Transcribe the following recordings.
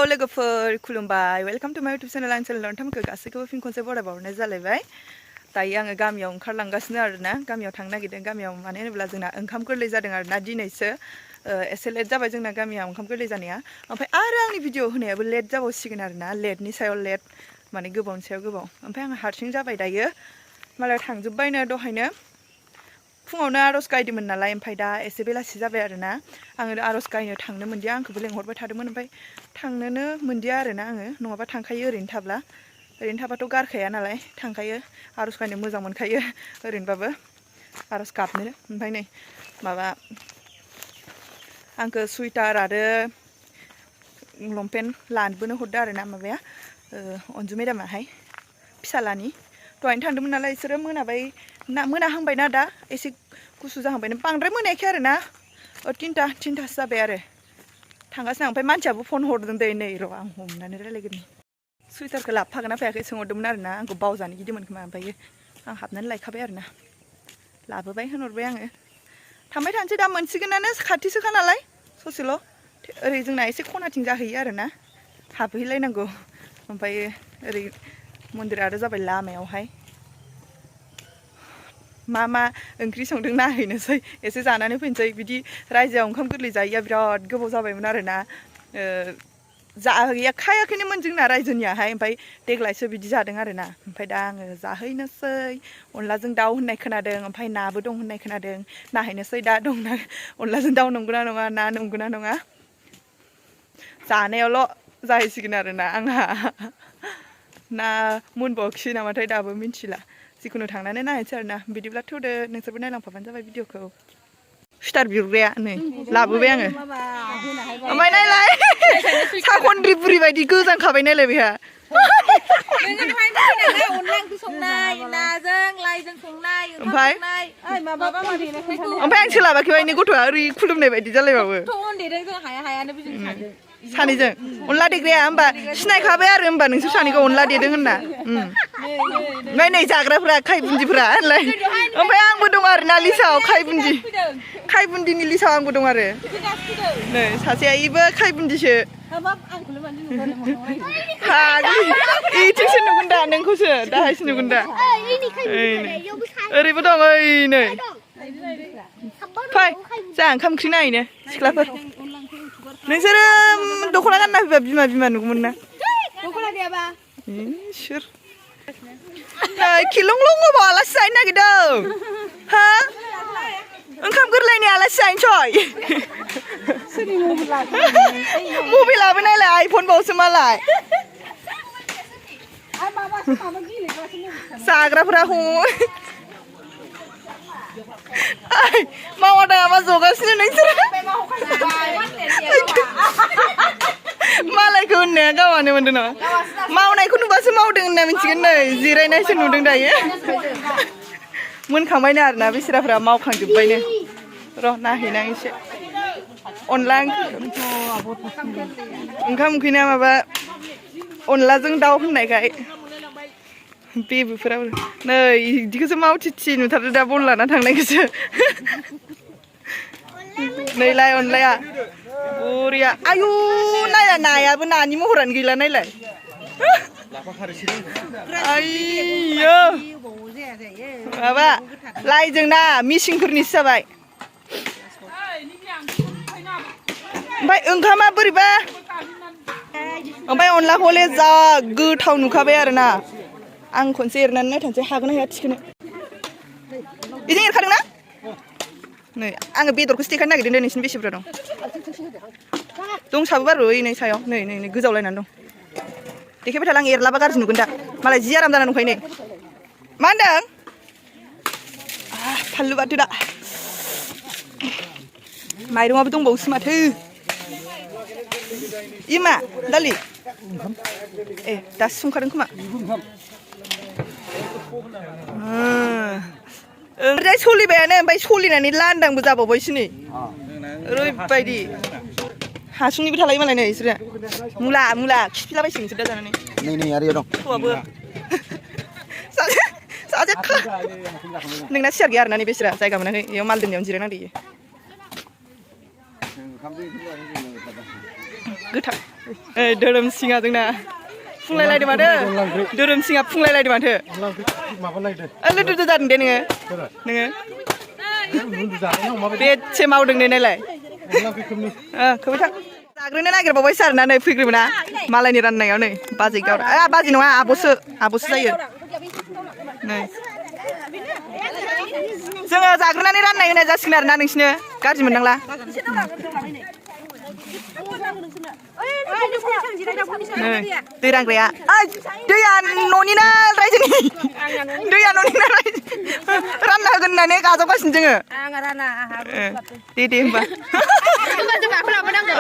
लोगोफोर खुलुमबाय welcome to माय यूट्यूब चैनल आं चैनल नोंथांमोनखौ गासैखौबो फिन खनसे बरायबावनाय जालायबाय दायो आङो गामियाव ओंखारलांगासिनो आरोना गामियाव थांनो नागिरदों गामियाव मानो होनोब्ला जोंना ओंखाम गोरलै जादों आरोना दिनैसो एसे लेट जाबाय जोंना गामियाव ओंखाम गोरलै जानाया ओमफ्राय आरो आंनि भिडिअ होनायाबो लेट जाबावसिगोन आरोना लेटनि सायाव लेट माने गोबावनि सायाव गोबाव ओमफ्राय आं हारसिं जाबाय दायो मालाय थांजोबबायनो दहायनो फुङावनो आरज गायदोंमोन नालाय ओमफ्राय दा एसे बेलासि जाबाय आरोना आङो आरज गायनो थांनो मोनदिया आंखौबो लेंहरबाय थादोंमोन ओमफ्राय थांनोनो मोनदिया आरोना आङो नङाबा थांखायो ओरैनो थाबाथ' गारखाया नालाय थांखायो आरज गायनो मोजां मोनखायो ओरैनोबाबो आरज गाबनो ओमफ्राय नै माबा आंखौ सुइटार आरो लंपेन्ट लाबोनो हरदो आरोना माबाया अनजु मेदामाहाय फिसालानि दहायनो थांदोंमोन नालाय बिसोरो मोनाहांबायना दा एसे गुसु जाहांबाय बांद्राय मोनायाखै आरोना तिनथासो जाबाय आरो थांगासिनो ओमफ्राय मानसियाबो फन हरदों दे नै र' आं हमनानै रायलायग्रोनि सुइटारखौ लाबोफागोन ना फैयाखै सोंहरदोंमोन आरोना आंखौ बावजानो गिदोंमोन खोमा ओमफ्राय आं हाबनानै लायखाबाय आरोना लाबोबाय होनहरबाय आङो थांबाय थानोसै दा मोनसिगोनानो खाथिसोखा नालाय ससेल' ओरै जोंना एसे खनाथिं जाहैयो आरोना हाबहैलायनांगौ ओमफ्राय ओरै मन्दिरा आरो जाबाय लामायावहाय मा ओंख्रि संदों नायहैनोसै एसे जानानै फैनोसै बिदि रायजोआव ओंखाम गोरलै जायैया बिराद गोबाव जाबायमोन आरोना खायाखैनोमोन जोंना रायजोनियाहाय ओमफ्राय देग्लायसो बिदि जादों आरोना ओमफ्राय दा आङो जाहैनोसै अनलाजों दाउ होननाय खोनादों ओमफ्राय नाबो दं होननाय खोनादों नायहैनोसै दा दंना अनलाजों दाउ नंगौना नङा ना नंगौना नङा जानायावल' जाहैसिगोन आरोना आंहा ना मोनबावाखिसै नामाथाय दाबो मिन्थिला जिखुनु थांनानै नायनोसै आरोना बिदिब्ला थौदो नोंसोरबो नायलांफाबानो जाबाय भिडिअखौ सुइटार बिहरग्राया नै लाबोबाय आङो ओमफ्राय नायलाय साखनद्रि बुरि बायदि गोजांखाबाय नायलाय बेहा ओमफ्राय आं सोलाबाखै बायनि गथ'आ ओरै खुलुमनाय बायदि जालायबावो सानैजों अनला देग्राया होमबा सिनायखाबाय आरो होमबा नोंसोर सानैखौ अनला देदों होनना ओमफ्राय नै जाग्राफ्रा खाय बुन्दिफ्रा होनलाय ओमफ्राय आंबो दं आरोना लिस्टआव खाय बुन्दिनि लिस्टआव आंबो दं आरो नै सासेया इबो खाय बुन्दिसो इथिंसो नुगोन दा नोंखौसो दाहायसो नुगोन दा ओरैबो दं ओइ नै फै जोंहा ओंखाम ओंख्रि नायैनो सिख्लाफोर नोंसोरो दख'ना गानना फैबा बिमा नुगौमोन ना दख'ना गैयाबा सोर नै खिलंलंआव आलासि जाहैनो नागिरदों हा ओंखाम गोरलैनि आलासि जाहैनोसै मबाइलाबो नायलाय आइफन बावसो मालाय जाग्राफोरा मावा दाङा जगासिनो नोंसोरो मालायखौ होननाया गावानो मोनदों नामा मावनायखौ नुबासो मावदों होनना मिथिगोन नै जिरायनायसो नुदों दायो मोनखांबायनो आरोना बिसोराफ्रा मावखांजोब्बायनो र' नायहैनां एसे अनला ओंखाम ओंख्रिना माबा अनलाजों दाउ होननायखाय बेबोफोराबो नै बिदिखौसो मावथिथि नुथारदो दा बन लाना थांनायखौसो नैलाय अनलाया बरिया आयु नाया नायाबो नानि महरानो गैला नायलाय आइयो माबा लाइजों ना मिसिंफोरनिसो जाबाय ओमफ्राय ओंखामा बोरैबा ओमफ्राय अनलाखौ हले जा गोथाव नुखाबाय आरोना आं खनसे एरनानै नायथानोसै हागोन ना हाया थिखोनो बिदिनो एरखादोंना नै आङो बेदरखौसो देखायनो नागिरदों दे नोंसिनि बेसे बुरजा दं दंसाबो बारु ओइ नै सायाव नै गोजावलायनानै दं देखायबाय थाला आं एरलाबा गाज्रि नुगोन दा मालाय जि आराम जाना दंखायो नै मा होनदों फानलु बाथोना माइरंआबो दंबावोसो माथो इमा दालि ए दासो संखादों खोमा ओरैजाय सोलिबायानो ओमफ्राय सोलिनानै लांदांबो जाबावबायसो नै ओरैबायदि हासुंनिबो थालायो मालाय नै बिसोरो मुला खिफिलाबायसिगोन नोंसोर दा जानानै नै आरो दं हौवाबो सासे नोंना सियार गैया आरोना नै बेसोरा जायगा मोनाखै बेयाव माल दोननायावनो जिरायनांदो गोथाव धोरोम सिङा जोंना फुंलायलायदों माथो धोरोम सिङा फुंलायलायदों माथो लोदुदु जादों दे नोङो बेसे मावदों दे नायलाय खोबै थां जाग्रोनो नागिरबावबायसो आरोना नै फैग्रोमोना मालायनि राननायाव नै बाजै गावरा बाजै नङा आब'सो जायो नै जोङो जाग्रोनानै राननाय होनाय जासिगोन आरोना नोंसिनो गाज्रि मोननांला दै रानग्राया दैया न'नि ना रायजोनि दैया न'नि ना रायजो रानना होगोन होननानै गाजावगासिनो जोङो दे होमबा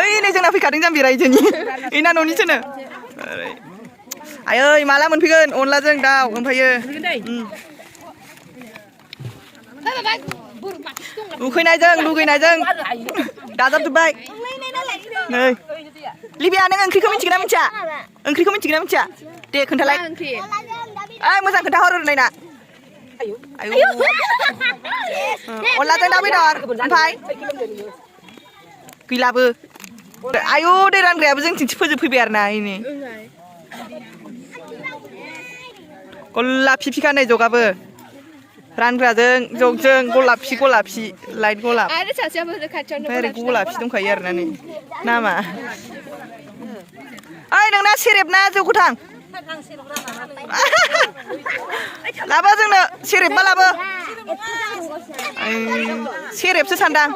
ओइ नै जोंना फैखादों जाम्बि रायजोनि इना न'निसोनो आयै माला मोनफैगोन अनलाजों दाउ ओमफ्रायो उखैनायजों लुगैनायजों दाजाबजोब्बाय नै लिबिया नों ओंख्रिखौ मिथिगोन ना मिथिया ओंख्रिखौ मिथिगोन ना मिथिया दे खोन्थालाय ओइ मोजां खोन्थाहर रोंनायना अनलाजों दाउ बेदर ओमफ्राय गैलाबो आयु दै रानग्रायाबो जोंथिंसो फोजोबफैबाय आरो ना इनि गलाब फिफिखा नै जगाबो रानग्राजों जगजों गलाबफि लाइट गलाब ओमफ्राय गलाबफि दंखायो आरोना नै नामा ओइ नोंना सेरेब ना जौ गोथां लाबो जोंनो सेरेबबा लाबो सेरेबसो सानदां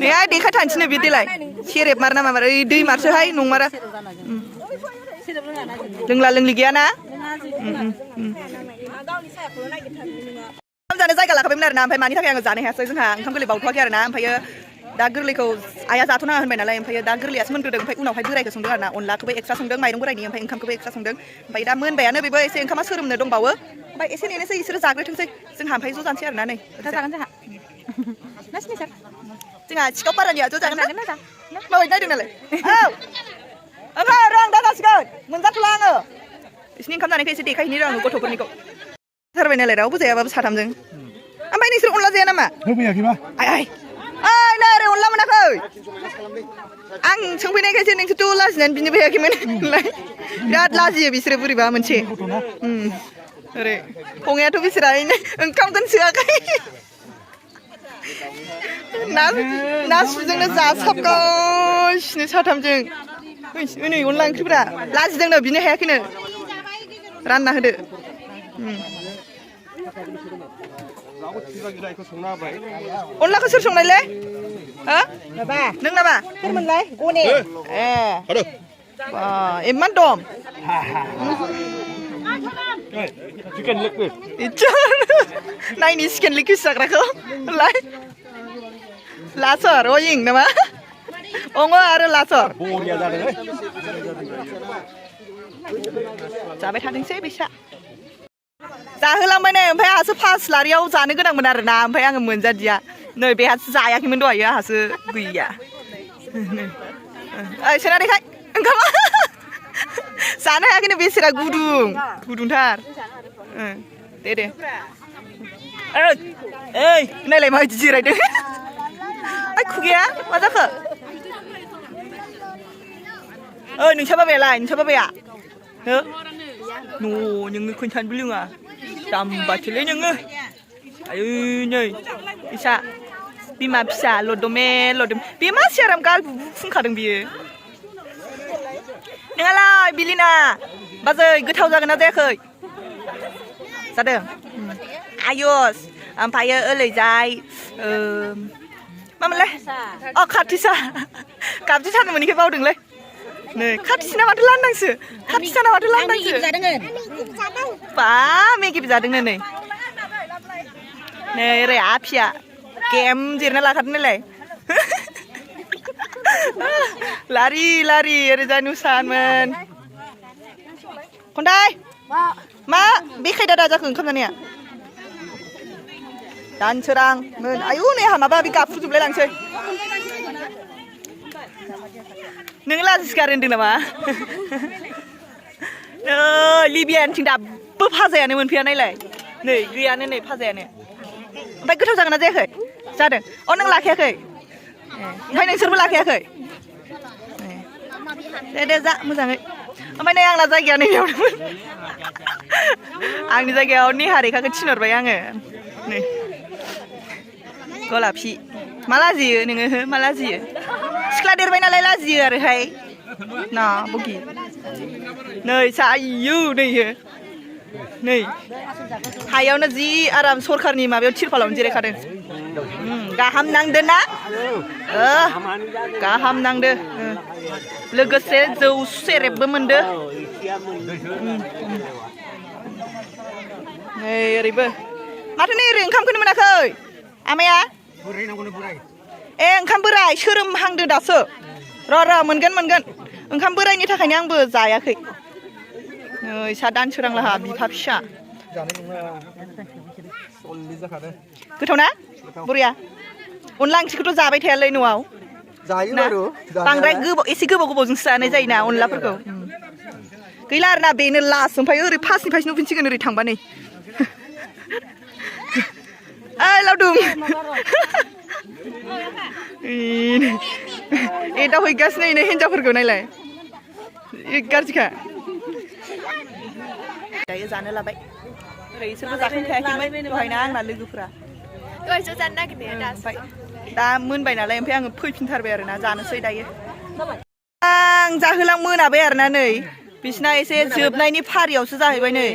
नैहाय देखाय थांसैनो बे देलाय सेरेब मार ना मार ओइ दै मारसोहाय नंमारा लोंला लोंलि गैयाना ओंखाम जानो जायगा लाखाबायमोन आरोना ओमफ्राय मानि थाखाय आङो जानो हायासै जोंहा ओंखाम गोरलै बावथ'वाखै आरोना ओमफ्रायो दा गोरलैखौ आइया जाथ'नाङा होनबाय नालाय ओमफ्राय दा गोरलैयासो मोनग्रोदों ओमफ्राय उनावहाय बोरायखौ संदों आरोना अनलाखौबो एक्सट्रा संदों माइरं बोरायनि ओमफ्राय ओंखामखौबो एक्सट्रा संदों ओमफ्राय दा मोनबायानो बेबो एसे ओंखामा सोरोमनो दंबावो ओमफ्राय एसे नेनोसै इसोरो जाग्रोथोंसै जोंहा ओमफ्राय ज' जानोसै आरोना नै जागोन जोंहा ना सिनायसार जोंहा सिखाव पारानिया ज' जागोन ना माबायदि नायदों नालाय औ ओमफ्राय र' आं दा जासिगोन मोनजाथ'ला आङो बिसिनि ओंखाम जानायखौ एसे देखायहैनि र' आङो गथ'फोरनिखौ थारबाय नालाय रावबो जायाबाबो साथामजों ओमफ्राय नोंसोर अनला जाया नामा होफैयाखैबा ओइ नै ओरै अनला मोनाखै आं सोंफैनायखायसो नोंसोरथ' लाजिनानै बिनोबो हायाखैमोन बिराद लाजियो बिसोरो बोरैबा मोनसे ओरै फङायाथ' बिसोरा ओंखामखौनो सोआखै ना सुजोंनो जासाबगासिनो साथामजों नै अनला ओंख्रिफोरा लाजिदोंनो बिनो हायाखैनो रानना होदो अनलाखौ सोर संनायलै नों नामा सोरमोनलाय गने ए इमान दम नायनि चिकेन लेग पिस जाग्राखौ लासर अयिं नामा अङ आरो लासर जाबाय थादोंसै बिसा जाहोलांबाय नै ओमफ्राय आहासो फास लारियाव जानो गोनांमोन आरोना ओमफ्राय आङो मोनजादिया नै बेहासो जायाखैमोन दहायो आहासो गैया ओइ सोना देखाय ओंखामा जानो हायाखैनो बेसेरा गुदुंथार दे ओइ नायलाय माबायदि जिरायदों ओइ खुगाया मा जाखो ओइ नोंसा बाबायालाय नोंसा बाबाया हो नोङो खोन्थानोबो लोङा जाम्बासोलै नोङो आयु नै इसा बिमा फिसा लदमे बे मा सेराम गाल फुंखादों बियो नोंहालाय बिलिना बाजै गोथाव जागोन ना जायाखै जादों आयुस ओमफ्रायो ओरैजाय मामोनलाय अ खाथिसा गाबज्रि थानो मोनिखाय बावदोंलै नै खाथिसिना माथो लांदांसो खाथिसाना माथो लांदांसो बा मेगिबो जादोंनो नै ओरै आफिया गेम जिरना लाखादों नालाय लारि ओरैजाय नुसानमोन खन्थाइ मा बेखायदा दाजाखो ओंखाम जानाया दानसोरां आयु नै आहा माबा बे गाबफ्रुजोबलाय लांसै नों लाजिगार होनदों नामा लिबियानथिं दाबो फाजायानो मोनफैया नायलाय नै गैयानो नै फाजायानो ओमफ्राय गोथाव जागोन ना जायाखै जादों अ नों लाखायाखै ओमफ्राय नोंसोरबो लाखायाखै दे जा मोजाङै ओमफ्राय नै आंना जायगाया नैबेयावनोमोन आंनि जायगायाव निहारिकाखौ थिनहरबाय आङो नै गलापि मा लाजियो नोङो मा लाजियो सिख्ला देरबाय नालाय लाजियो आरोहाय ना बगि नै सायो नैयो नै हायावनो जि आराम सरखारनि माबायाव तिरपालावनो जिरायखादों गाहाम नांदो ना गाहाम नांदो लोगोसे जौ सेरेबबो मोनदो नै ओरैबो माथो नै ओरै ओंखामखौनो मोनाखै आमाया ए ओंखाम बोराय सोरोमहांदो दासो र' मोनगोन ओंखाम बोरायनि थाखायनो आंबो जायाखै नै सा दानसोरां लाहा बिफा फिसा गोथाव ना बरिया अनला ओंख्रिखौथ' जाबाय थायालै न'आव बांद्राय गोबाव एसे गोबावजोंसो जानाय जायोना अनलाफोरखौ गैला आरोना बेनो लास्ट ओमफ्राय ओरै फार्स्टनिफ्रायसो नुफिनसिगोन ओरै थांबा नै ओइ लावदुम एदावहैगासिनो नै हिन्जावफोरखौ नायलाय गाज्रिखा दायो जानो लाबाय ओरै इसोरबो जाखांखायाखैमोन दहायना आंना लोगोफोरा दहायसो जानो नागिरनाया ओमफ्राय दा मोनबाय नालाय ओमफ्राय आङो फैफिनथारबाय आरोना जानोसै दायो आं जाहोलां मोनाबाय आरोना नै बिसिना एसे जोबनायनि फारियावसो जाहैबाय नै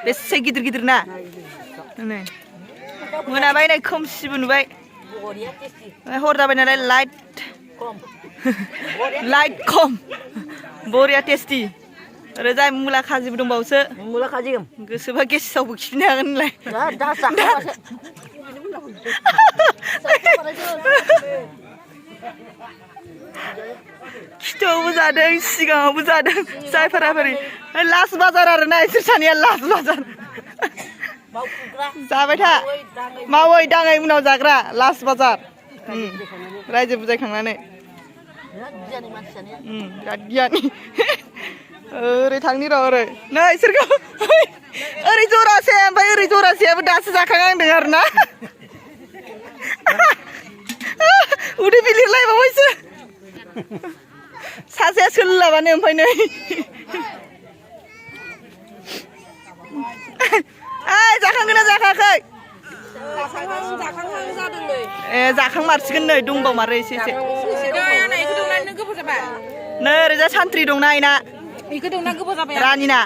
बेसे गिदिर ना नै मोनाबाय नै खोमसिबो नुबाय हर जाबाय नालाय लाइट खम बरिया टेस्टि ओरैजाय मुला खाजिबो दंबावोसो मुला खाजि गोसोबा गेसावबो खिफिनो हागोन होनलाय खिथौबो जादों सिगाङावबो जादों जायफोराफोर लास्ट बाजार आरोना इसोर सानैया लास्ट बाजार जाबाय था मावै दाङै उनाव जाग्रा लास्ट बाजार रायजो बुजायखांनानै बिराद गियानि ओरै थांनि र' ओरै नै इसोरखौ ओरै जरासे ओमफ्राय ओरै जरासेयाबो दासो जाखांहांदों आरोना उदै बिलिरलायबावबायसो सासेया सोलाबानो ओमफ्राय नै जाखांगोन ना जाखाङाखै ए जाखांमारसिगोन नै दंबावमारो एसे नै ओरैजा सानथ्रि दंना आइना रानिना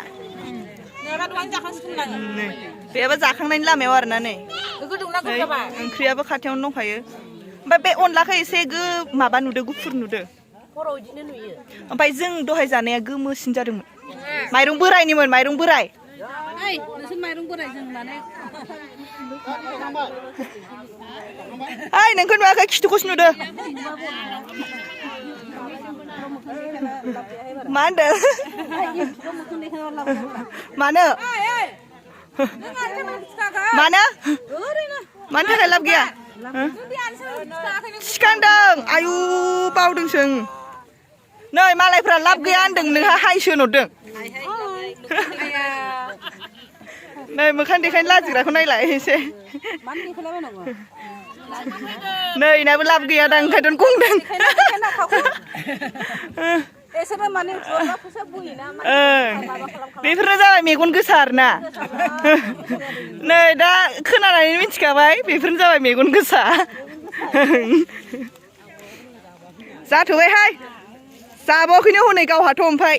बेबो जाखांनायनि लामायाव आरोना नै ओंख्रियाबो खाथियावनो दंखायो ओमफ्राय बे अनलाखौ एसे माबा नुदो गुफुर नुदो ओमफ्राय जों दहाय जानाया गोमोसिन जादोंमोन माइरं बोरायनिमोन माइरं बोराय ओइ नोंखौ नुवाखै खिथुखौसो नुदो मा होनदों मानो मानि थाखाय लाब गैया सिखांदों आयु बावदोंसो नै मालायफ्रा लाब गैया होनदों नोंहा हायसो होनहरदों नै मोखां देखायनो लाजिग्राखौ नायलाय एसे नै इनाबो लाब गैया दां ओंखायनो गंदों बेफोरनो जाबाय मेगन गोसा आरोना नै दा खोनानानै मिथिखाबाय बेफोरनो जाबाय मेगन गोसा जाथ'बायहाय जाबावाखैनो हनै गावहाथ' ओमफ्राय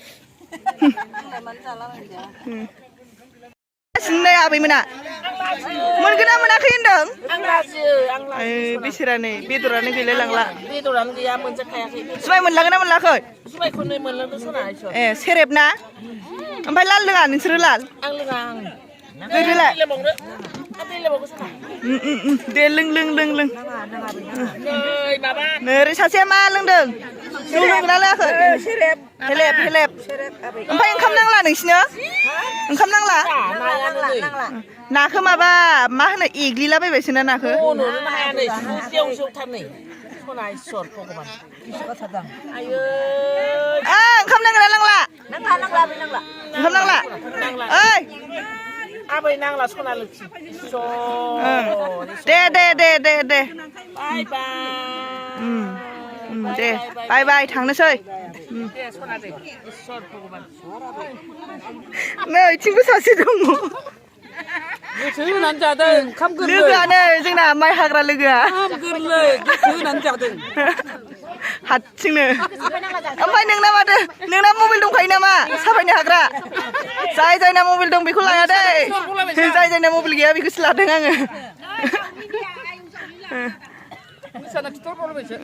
नै आबैमोना मोनगोन ना मोनाखै होनदों बेसेरा नै बेदरानो गैलाय लांला बेदरानो गैया मोनजाखायाखै जुमाय मोनलांगोन ना मोनलाखै जुमायखौ नै मोनलोंदों सना ए सेरेब ना ओमफ्राय लाल लोङा नोंसोरो लाल आं लोङा नोंलाय दे लों नै ओरै सासेया मा लोंदों जौ लोंगोना लोङाखै हेलेब ओमफ्राय ओंखाम नांला नोंसिनो ओंखाम नांला नाखौ माबा मा होनो एग्लिलाबायबायसो ना नाखौ ओंखाम नांगोना नांला ओंखाम नांला ओइ आबै नांला सना लोखि दे बाय बाय दे बाय बाय थांनोसै दे सना दे इसोर भगबान नै इथिंबो सासे दङ गोसो होनानै जादों ओंखाम गोरलै लोगोआनो जोंना माइ हाग्रा लोगोआ ओंखाम गोरलै गोसो होनानै जादों हारसिंनो ओमफ्राय नोंना माथो नोंना मबाइल दंखायो नामा साफायनो हाग्रा जाय जायना मबाइल दं बेखौ लाया दै जाय जायना मबाइल गैया बेखौसो लादों आङो मोसाना खिथाहरबावलायबायसो